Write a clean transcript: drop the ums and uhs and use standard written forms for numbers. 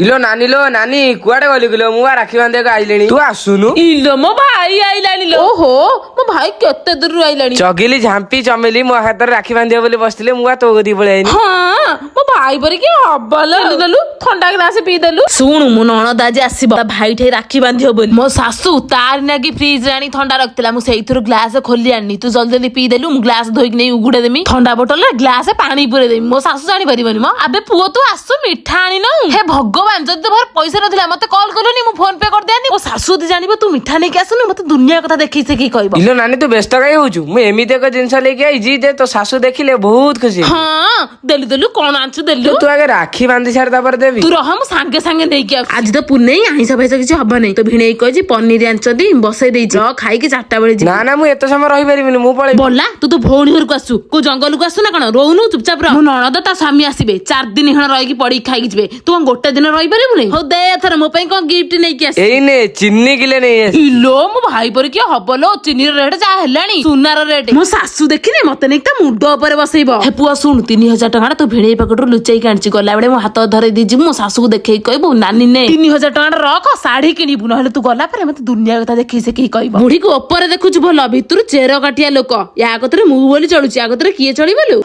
ଇଲୋ ନାନୀ କୁଆଡେ ଗଲି କିଲୋ? ମୁଁ ରାକ୍ଷୀ ବାନ୍ଧିବାକୁ ଆଇଲିଣି, ତୁ ଆସୁନୁ। ଇଲୋ ମୋ ଭାଇ ଆଇଲାଣି ଲୋ। ଓହୋ ମୋ ଭାଇ କେତେ ଦୂରରୁ ଆଇଲାଣି। ଚଗିଲି ଝାମ୍ପି ଚମେଲି ମୋ ହାତରେ ରାକ୍ଷୀ ବାନ୍ଧିବ ବୋଲି ବସିଥିଲେ, ମୁଁ ତୋ କତିକି ପଳେଇ ଆଇନି। ହଁ ମୋ ଭାଇ ପରି କି ହବଲ ଦେଲୁ ଥଣ୍ଡା ଗ୍ଲାସ ପିଇଦେଲୁ। ଶୁଣୁ ମୋ ନଣଦ ଆଜି ଆସିବ, ତା ଭାଇ ଠେଇ ରାକ୍ଷୀ ବାନ୍ଧିବ ବୋଲି। ମୋ ଶାଶୁ ତାରି ନାଗି ଫ୍ରିଜ ରେ ଆଣି ଥଣ୍ଡା ରଖିଥିଲା, ମୁଁ ସେଇଥିରୁ ଗ୍ଲାସ ଖୋଲି ଆଣିନି। ତୁ ଜଲ୍ଦି ଜଲ୍ଦି ପିଇଦେଲୁ, ମୁଁ ଗ୍ଲାସ ଧୋଇକି ନେଇ ଉଗୁଡେ ଦେମି। ଥଣ୍ଡା ବୋଟଲରେ ଗ୍ଲାସ ପାଣି ପୁରେଇ ଦେମି, ମୋ ଶାଶୁ ଜାଣିପାରିବନି। ମ ଆବେ ପୁଅ ତୁ ଆସୁ ମିଠା ଆଣିନୁ। ହେ ଭଗବାନ, ଯଦି ତୋ ପଇସା ନଥିଲା ମତେ କଲ୍ କଲୁନି, ମୁଁ ଫୋନ ପେ କରିଦିଆନି। ମୋ ଶାଶୁ ଯଦି ଜାଣିବ ତୁ ମିଠା ନେଇକି ଆସୁନୁ, ମତେ ଦୁନିଆ କଥା ଦେଖେଇ ଶିଖେଇ କହିବ। ଇଲୋ ନାନୀ ତୁ ବ୍ୟସ୍ତ କାଇଁ ହଉଛୁ? ମୁଁ ଏମିତି ଏକ ଜିନିଷ ନେଇକି ଆଇଛି ଯେ ତୋ ଶାଶୁ ଦେଖିଲେ ବହୁତ ଖୁସି। ହଁ ଦେଲୁ କଣ ଆଣିଛୁ ଦେଲୁ। ତୁ ଆଗେ ରାକ୍ଷୀ ବାନ୍ଧି ସାର ତାପରେ ଦେବି। ତୁ ରହ ମୁଁ ସାଙ୍ଗେ ସାଙ୍ଗେ ନେଇକି ଆସୁଛି। ଆଜି ତ ପୁନେଇ ଆଇଁଷ ଫାଇଁଷ କିଛି ହବ ନାହିଁ। ତ ଭିଣେଇ କହିଛି ପନିର ଆଣିଛନ୍ତି ବସେଇ ଦେଇଛି, ଖାଇକି 4ଟା ବେଳେ ଯିବି। ନା ମୁଁ ଏତେ ସମୟ ରହିପାରିବିନି, ମୁଁ ପଳେଇବି। ବଲା ତୁ ତ ଭଉଣୀ ଘରକୁ ଆସୁ, କୋଉ ଜଙ୍ଗଲକୁ ଆସୁ ନା କଣ? ରହୁନୁ ଚୁପଚାପ ରହ। ମୋ ନଣଦ ତା ସ୍ୱାମୀ ଆସିବେ, 4 ଦିନ ଖଣ୍ଡେ ରହିକି ପଡିକି ଖାଇକି ଯିବେ। ତୁ କଣ ଗୋଟେ ଦିନ ରହିପାରିବୁନି? ହଉ ଦେ ଏଥର ମୋ ପାଇଁ କଣ ଗିଫ୍ଟ ନେଇକି ଆସି। ଏଇ ନେ ଚିନି କିଲେ ନେଇ ଆସି। ଇଲୋ ମୋ ଭାଇ ପରି କିଏ ହବଲୋ, ଚିନିର ରେଟ୍ ଯାହା ହେଲାଣି ସୁନାର ରେଟ୍। ମୋ ଶାଶୁ ଦେଖିନେ ମତେ ନେଇକି ତା ମୁଣ୍ଡ ଉପରେ ବସେଇବ। ହେ ପୁଅ ଶୁଣୁ, 3000 ଟଙ୍କା ତୁ ଭିଣେଇ ପାଖରୁ ଲୁଚେଇକି ଆଣିଛି। ଗଲାବେଳେ ମୋ ହାତ ଧରେଇ ଦେଇଯିବୁ, ମୋ ଶାଶୁକୁ ଦେଖେଇକି କହିବୁ ନାନୀ ନେ 3000 ଟଙ୍କା ରଖ, ଶାଢୀ କିଣିବୁ। ନହେଲେ ତୁ ଗଲା ପରେ ମତେ ଦୁନିଆ କଥା ଦେଖେଇ ଶିଖେଇ କହିବ। ବୁଢୀକୁ ଉପରେ ଦେଖୁଛୁ ଭଲ, ଭିତରୁ ଚେର କାଟିଆ ଲୋକ। ୟା କତରେ ମୁଁ ବୋଲି ଚଳୁଛି, ୟା କତରେ କିଏ ଚଳିବଲୁ?